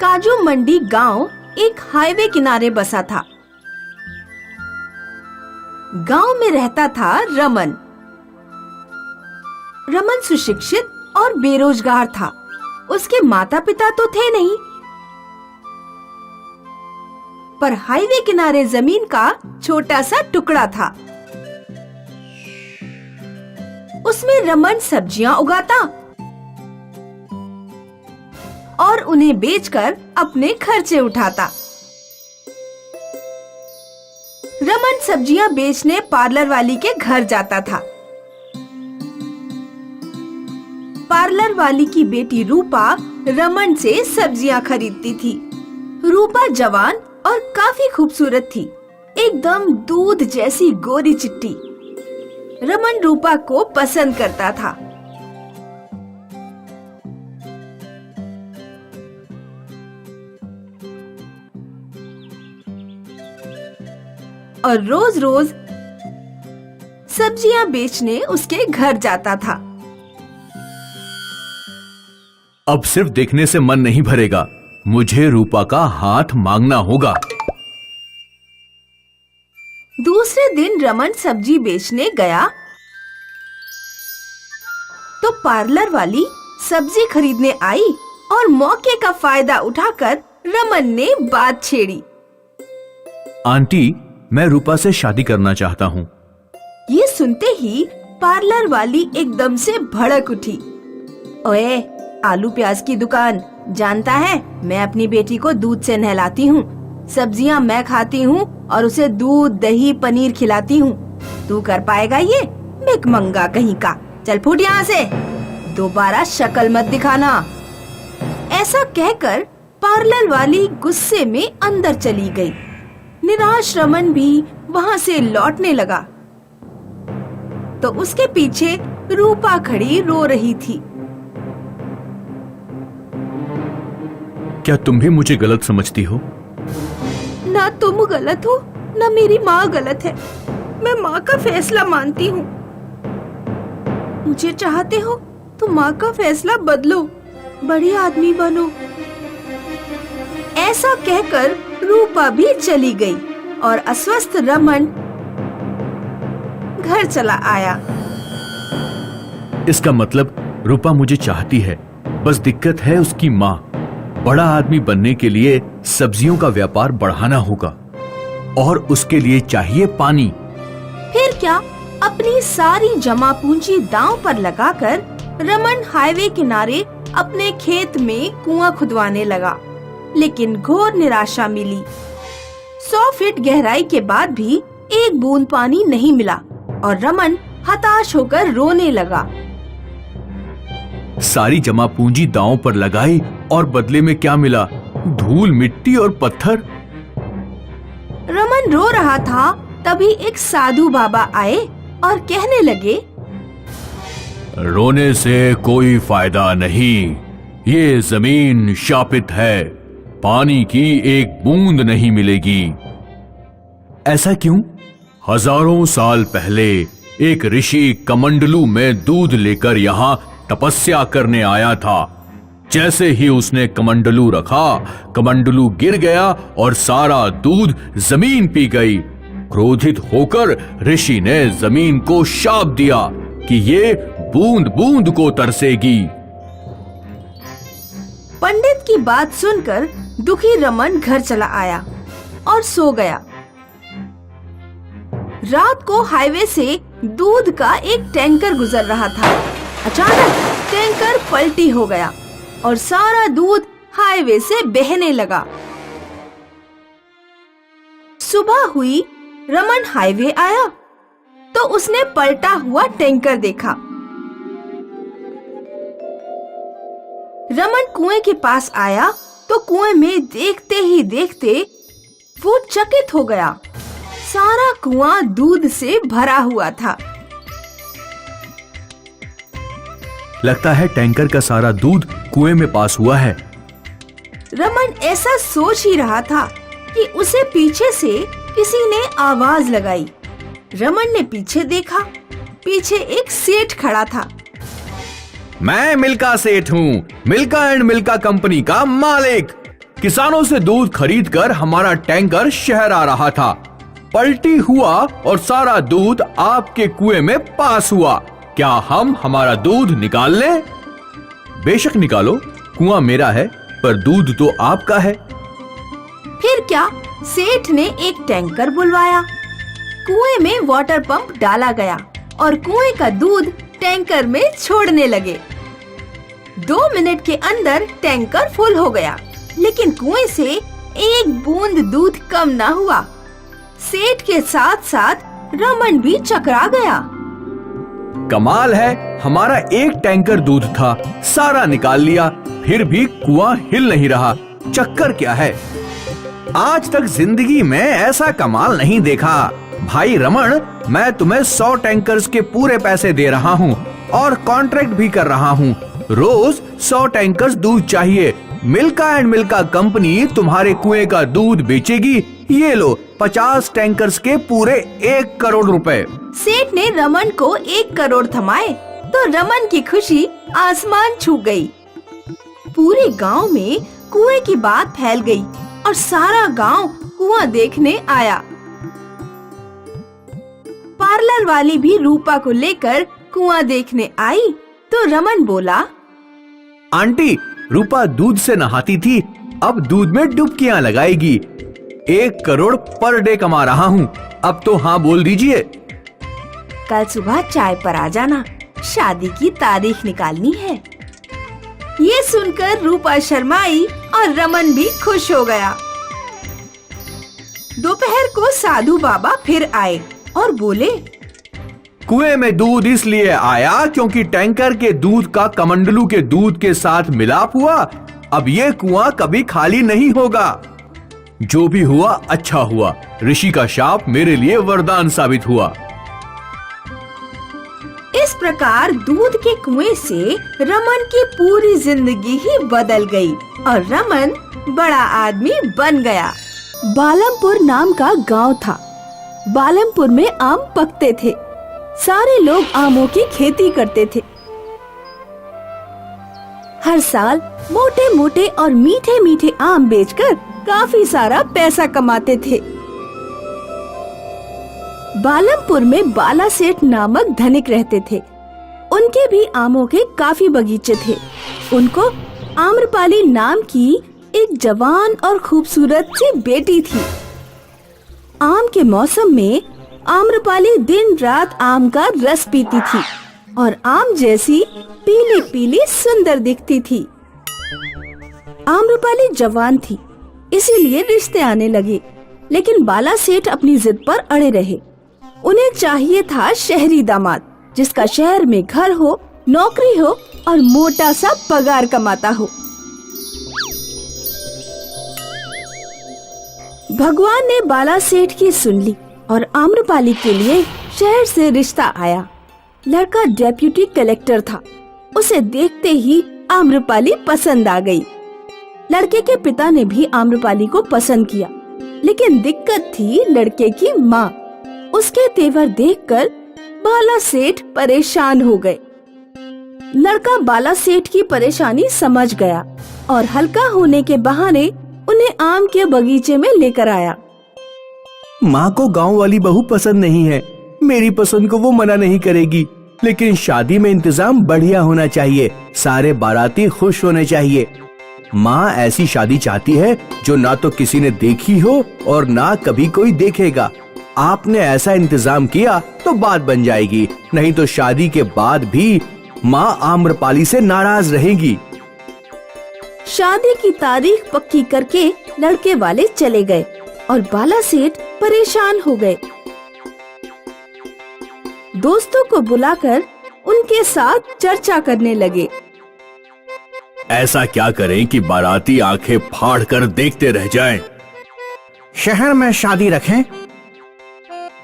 काजू मंडी गांव एक हाईवे किनारे बसा था। गांव में रहता था रमन। रमन सुशिक्षित और बेरोजगार था। उसके माता पिता तो थे नहीं, पर हाईवे किनारे जमीन का छोटा सा टुकड़ा था। उसमें रमन सब्जियां उगाता और उन्हें बेचकर अपने खर्चे उठाता। रमन सब्जियां बेचने पार्लर वाली के घर जाता था। पार्लर वाली की बेटी रूपा रमन से सब्जियां खरीदती थी। रूपा जवान और काफी खूबसूरत थी, एकदम दूध जैसी गोरी चिट्टी। रमन रूपा को पसंद करता था। और रोज रोज सब्जियां बेचने उसके घर जाता था। अब सिर्फ देखने से मन नहीं भरेगा, मुझे रूपा का हाथ मांगना होगा। दूसरे दिन रमन सब्जी बेचने गया तो पार्लर वाली सब्जी खरीदने आई और मौके का फायदा उठाकर रमन ने बात छेड़ी। आंटी, मैं रूपा से शादी करना चाहता हूँ। ये सुनते ही पार्लर वाली एकदम से भड़क उठी। ओए, आलू प्याज की दुकान, जानता है मैं अपनी बेटी को दूध से नहलाती हूँ, सब्जियाँ मैं खाती हूँ और उसे दूध दही पनीर खिलाती हूँ। तू कर पाएगा ये? भिखमंगा कहीं का, चल फुट यहाँ से, दोबारा शक्ल मत दिखाना। ऐसा कहकर पार्लर वाली गुस्से में अंदर चली गई। निराश रमन भी वहाँ से लौटने लगा तो उसके पीछे रूपा खड़ी रो रही थी। क्या तुम भी मुझे गलत समझती हो? ना तुम गलत हो, ना मेरी माँ गलत है। मैं माँ का फैसला मानती हूँ। मुझे चाहते हो तो माँ का फैसला बदलो, बड़ी आदमी बनो। ऐसा कहकर रूपा भी चली गई और अस्वस्थ रमन घर चला आया। इसका मतलब रूपा मुझे चाहती है, बस दिक्कत है उसकी माँ। बड़ा आदमी बनने के लिए सब्जियों का व्यापार बढ़ाना होगा और उसके लिए चाहिए पानी। फिर क्या, अपनी सारी जमा पूंजी दांव पर लगाकर रमन हाईवे किनारे अपने खेत में कुआं खुदवाने लगा, लेकिन घोर निराशा मिली। 100 फीट गहराई के बाद भी एक बूंद पानी नहीं मिला और रमन हताश होकर रोने लगा। सारी जमा पूंजी दांव पर लगाई और बदले में क्या मिला? धूल, मिट्टी और पत्थर। रमन रो रहा था, तभी एक साधु बाबा आए और कहने लगे, रोने से कोई फायदा नहीं, ये जमीन शापित है, पानी की एक बूंद नहीं मिलेगी। ऐसा क्यों? हजारों साल पहले एक ऋषि कमंडलू में दूध लेकर यहाँ तपस्या करने आया था। जैसे ही उसने कमंडलू रखा, कमंडलू गिर गया और सारा दूध जमीन पी गई। क्रोधित होकर ऋषि ने जमीन को शाप दिया कि ये बूंद बूंद को तरसेगी। पंडित की बात सुनकर दुखी रमन घर चला आया और सो गया। रात को हाईवे से दूध का एक टैंकर गुजर रहा था। अचानक टैंकर पलटी हो गया और सारा दूध हाईवे से बहने लगा। सुबह हुई, रमन हाईवे आया तो उसने पलटा हुआ टैंकर देखा। रमन कुएं के पास आया तो कुएं में देखते ही देखते वो चकित हो गया। सारा कुआं दूध से भरा हुआ था। लगता है टैंकर का सारा दूध कुएं में पास हुआ है। रमन ऐसा सोच ही रहा था कि उसे पीछे से किसी ने आवाज लगाई। रमन ने पीछे देखा, पीछे एक सेठ खड़ा था। मैं मिल्का सेठ हूँ, मिल्का एंड मिल्का कंपनी का मालिक। किसानों से दूध खरीदकर हमारा टैंकर शहर आ रहा था। पलटी हुआ और सारा दूध आपके कुएं में पास हुआ। क्या हम हमारा दूध निकाल लें? बेशक निकालो, कुआं मेरा है, पर दूध तो आपका है। फिर क्या, सेठ ने एक टैंकर बुलवाया। कुएं में वाटर पंप डाला गया और कुएं का दूध टैंकर में छोड़ने लगे। 2 मिनट के अंदर टैंकर फुल हो गया, लेकिन कुएं से एक बूंद दूध कम ना हुआ। सेठ के साथ साथ रमन भी चकरा गया। कमाल है, हमारा एक टैंकर दूध था, सारा निकाल लिया, फिर भी कुआं हिल नहीं रहा। चक्कर क्या है? आज तक जिंदगी में ऐसा कमाल नहीं देखा। भाई रमन, मैं तुम्हें 100 टैंकर्स के पूरे पैसे दे रहा हूँ और कॉन्ट्रैक्ट भी कर रहा हूँ। रोज 100 टैंकर्स दूध चाहिए। मिल्का एंड मिल्का कंपनी तुम्हारे कुएं का दूध बेचेगी। ये लो 50 टैंकर्स के पूरे 1 करोड़ रुपए। सेठ ने रमन को 1 करोड़ थमाए तो रमन की खुशी आसमान छू गई। पूरे गांव में कुएं की बात फैल गई और सारा गांव कुआं देखने आया। पार्लर वाली भी रूपा को लेकर कुआं देखने आई तो रमन बोला, आंटी, रूपा दूध से नहाती थी, अब दूध में डुबकियां लगाएगी। 1 करोड़ पर डे कमा रहा हूँ। अब तो हाँ बोल दीजिए। कल सुबह चाय पर आ जाना, शादी की तारीख निकालनी है। ये सुनकर रूपा शर्माई और रमन भी खुश हो गया। दोपहर को साधु बाबा फिर आए और बोले, कुएं में दूध इसलिए आया क्योंकि टैंकर के दूध का कमंडलू के दूध के साथ मिलाप हुआ। अब ये कुआं कभी खाली नहीं होगा। जो भी हुआ अच्छा हुआ। ऋषि का शाप मेरे लिए वरदान साबित हुआ। इस प्रकार दूध के कुएं से रमन की पूरी जिंदगी ही बदल गई और रमन बड़ा आदमी बन गया। बालमपुर नाम का गांव था। बालमपुर में आम पकते थे। सारे लोग आमों की खेती करते थे। हर साल मोटे मोटे और मीठे मीठे आम बेचकर काफी सारा पैसा कमाते थे। बालमपुर में बाला सेठ नामक धनिक रहते थे। उनके भी आमों के काफी बगीचे थे। उनको आम्रपाली नाम की एक जवान और खूबसूरत सी बेटी थी। आम के मौसम में आम्रपाली दिन रात आम का रस पीती थी और आम जैसी पीली पीली सुंदर दिखती थी। आम्रपाली जवान थी, इसीलिए रिश्ते आने लगे, लेकिन बाला सेठ अपनी जिद पर अड़े रहे। उन्हें चाहिए था शहरी दामाद, जिसका शहर में घर हो, नौकरी हो और मोटा सा पगार कमाता हो। भगवान ने बाला सेठ की सुन ली और आम्रपाली के लिए शहर से रिश्ता आया। लड़का डेप्यूटी कलेक्टर था। उसे देखते ही आम्रपाली पसंद आ गई। लड़के के पिता ने भी आम्रपाली को पसंद किया, लेकिन दिक्कत थी लड़के की माँ। उसके तेवर देखकर बाला सेठ परेशान हो गए। लड़का बाला सेठ की परेशानी समझ गया और हल्का होने के बहाने उन्हें आम के बगीचे में लेकर आया। माँ को गांव वाली बहू पसंद नहीं है। मेरी पसंद को वो मना नहीं करेगी, लेकिन शादी में इंतजाम बढ़िया होना चाहिए। सारे बाराती खुश होने चाहिए। माँ ऐसी शादी चाहती है जो ना तो किसी ने देखी हो और ना कभी कोई देखेगा। आपने ऐसा इंतजाम किया तो बात बन जाएगी, नहीं तो शादी के बाद भी माँ आम्रपाली से नाराज रहेगी। शादी की तारीख पक्की करके लड़के वाले चले गए और बाला सेठ परेशान हो गए। दोस्तों को बुलाकर उनके साथ चर्चा करने लगे। ऐसा क्या करें कि बाराती आंखें फाड़ कर देखते रह जाएं? शहर में शादी रखें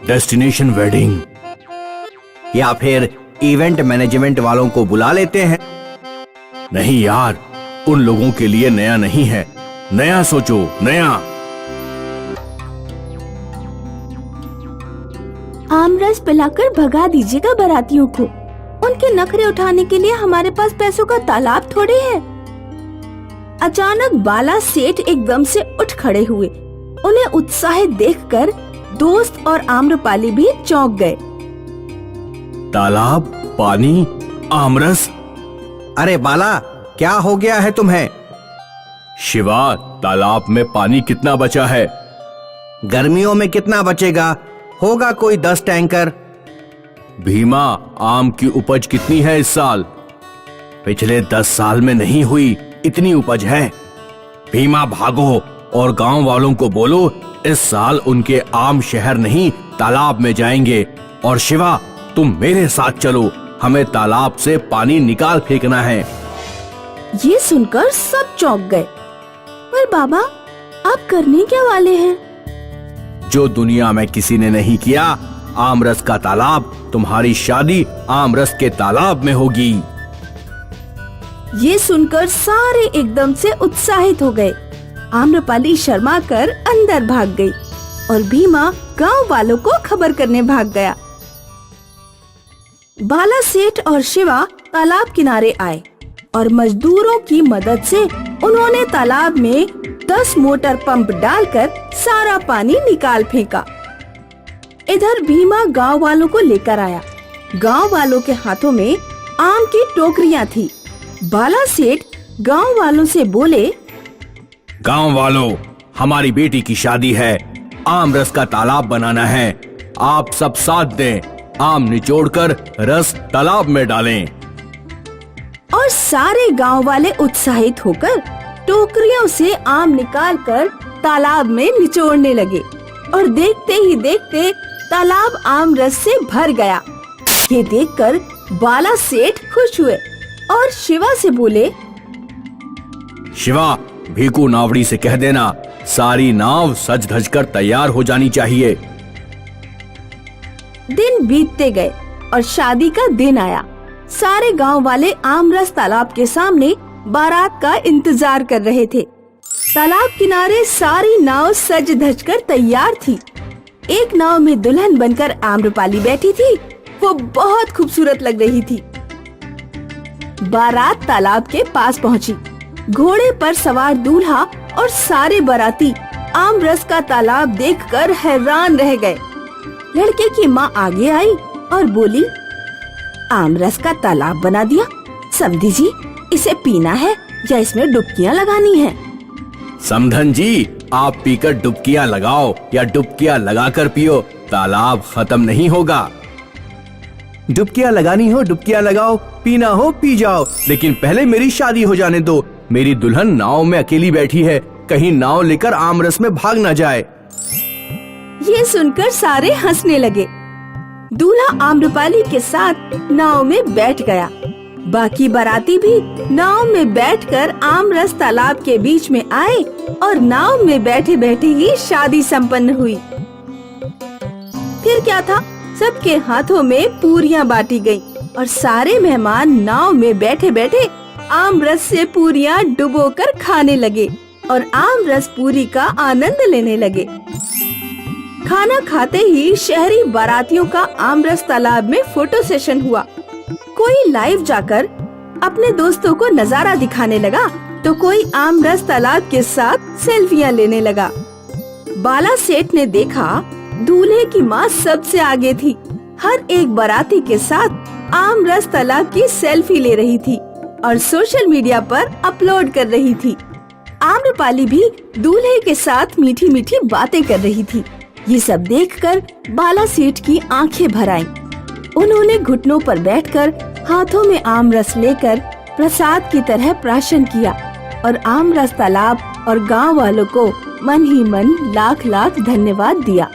डेस्टिनेशन वेडिंग, या फिर इवेंट मैनेजमेंट वालों को बुला लेते हैं। नहीं यार, उन लोगों के लिए नया नहीं है। नया सोचो, नया। आमरस पिलाकर भगा दीजिएगा बारातियों को। उनके नखरे उठाने के लिए हमारे पास पैसों का तालाब थोड़े है। अचानक बाला सेठ एकदम से उठ खड़े हुए। उन्हें उत्साहित देखकर दोस्त और आम्रपाली भी चौंक गए। तालाब, पानी, आमरस। अरे बाला, क्या हो गया है तुम्हें? शिवा, तालाब में पानी कितना बचा है? गर्मियों में कितना बचेगा? होगा कोई 10 टैंकर। भीमा, आम की उपज कितनी है इस साल? पिछले 10 साल में नहीं हुई इतनी उपज है। भीमा, भागो और गांव वालों को बोलो इस साल उनके आम शहर नहीं तालाब में जाएंगे। और शिवा, तुम मेरे साथ चलो, हमें तालाब से पानी निकाल फेंकना है। ये सुनकर सब चौंक गए। पर बाबा, आप करने क्या वाले हैं? जो दुनिया में किसी ने नहीं किया, आमरस का तालाब। तुम्हारी शादी आमरस के तालाब में होगी। ये सुनकर सारे एकदम से उत्साहित हो गए। आम्रपाली शर्मा कर अंदर भाग गई और भीमा गांव वालों को खबर करने भाग गया। बाला सेठ और शिवा तालाब किनारे आए और मजदूरों की मदद से उन्होंने तालाब में 10 मोटर पंप डालकर सारा पानी निकाल फेंका। इधर भीमा गांव वालों को लेकर आया। गांव वालों के हाथों में आम की टोकरियां थी। बाला सेठ गांव वालों से बोले, गांव वालों, हमारी बेटी की शादी है, आमरस का तालाब बनाना है। आप सब साथ दें, आम निचोड़कर रस तालाब में डालें। और सारे गांव वाले उत्साहित होकर टोकरियों से आम निकालकर तालाब में निचोड़ने लगे और देखते ही देखते तालाब आम रस से भर गया। ये देखकर बाला सेठ खुश हुए और शिवा से बोले, शिवा, भीकू नावड़ी से कह देना सारी नाव सज धज कर तैयार हो जानी चाहिए। दिन बीतते गए और शादी का दिन आया। सारे गांव वाले आमरस तालाब के सामने बारात का इंतजार कर रहे थे। तालाब किनारे सारी नाव सज धज कर तैयार थी। एक नाव में दुल्हन बनकर आम्रपाली बैठी थी। वो बहुत खूबसूरत लग रही थी। बारात तालाब के पास पहुंची। घोड़े पर सवार दूल्हा और सारे बाराती आमरस का तालाब देखकर हैरान रह गए। लड़के की माँ आगे आई और बोली, आमरस का तालाब बना दिया। समधी जी, इसे पीना है या इसमें डुबकियाँ लगानी है? समधन जी, आप पीकर डुबकियाँ लगाओ या डुबकियाँ लगाकर पियो, तालाब खत्म नहीं होगा। डुबकियाँ लगानी हो डुबकियाँ लगाओ, पीना हो पी जाओ, लेकिन पहले मेरी शादी हो जाने दो। मेरी दुल्हन नाव में अकेली बैठी है, कहीं नाव लेकर आमरस में भाग न जाए। ये सुनकर सारे हंसने लगे। दूल्हा आम्रपाली के साथ नाव में बैठ गया। बाकी बाराती भी नाव में बैठकर आमरस तालाब के बीच में आए और नाव में बैठे बैठे ही शादी संपन्न हुई। फिर क्या था, सबके हाथों में पूरियां बांटी गईं और सारे मेहमान नाव में बैठे बैठे आमरस से पूरियां डुबोकर खाने लगे और आमरस पूरी का आनंद लेने लगे। खाना खाते ही शहरी बारातियों का आमरस तालाब में फोटो सेशन हुआ। कोई लाइव जाकर अपने दोस्तों को नजारा दिखाने लगा तो कोई आमरस तालाब के साथ सेल्फियां लेने लगा। बाला सेठ ने देखा दूल्हे की माँ सबसे आगे थी। हर एक बाराती के साथ आमरस तालाब की सेल्फी ले रही थी और सोशल मीडिया पर अपलोड कर रही थी। आम्रपाली भी दूल्हे के साथ मीठी मीठी बातें कर रही थी। ये सब देखकर बाला सेठ की आंखें भर आईं। उन्होंने घुटनों पर बैठकर हाथों में आमरस लेकर प्रसाद की तरह प्राशन किया और आमरस तालाब और गांव वालों को मन ही मन लाख लाख धन्यवाद दिया।